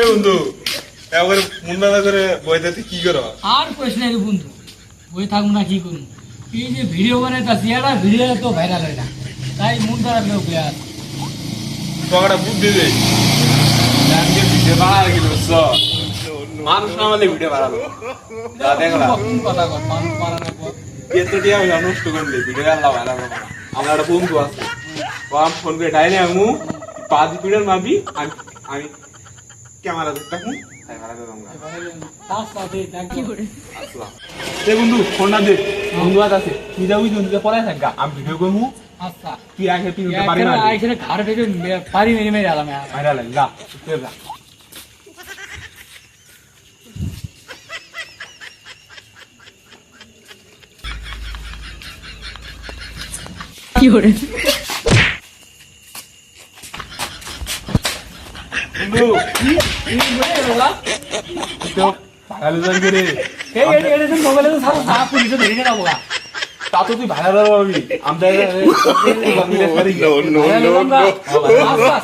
বন্ধু একবারে মুন্ডা করে বইতে কি করো? আর প্রশ্ন নেই বন্ধু, বই থাকবো না কি করবো? এই যে ভিডিও বানাইতেছি, এটা ভিডিও তো ভাইরাল হয় না, তাই মন খারাপ হয়ে গেছে। আর পকেটা বুদ্ধি দে আজকে ভিডিও বানায় কি দোস্ত মানুষ না আমাদের ভিডিও বানালো যা দেখলা কোন কথা কর, মানুষ বানানো কর। কেতটি আমি নষ্ট করলে ভিডিও আল্লাহ বানালো আমার একটা বন্ধু আছে ও আমি ফোন করে ডাইলে আমু 5 মিনিট মাবি আমি ক্যামেরা দেখতাম তাই মারা দিলাম তার সাথে কি করে আসলাম এ বন্ধু ফোনটা দে বন্ধু আছে তুই যাবি তুই পড়ায় থাকগা আমি ভিডিও করবো আচ্ছা তুই আগে তুই উঠতে পারি না এখানে ঘাড় থেকে পারি মেরে মেরে আলাম মারা লাগা তুই যা কি করে বন্ধু তো ভালো জানি করে এই মোবাইলে তো সারা সারা পুলিশে ধরে নিয়ে যাবো। তা তো তুই ভালো পাবি আমরা No, no, no, no. আচ্ছা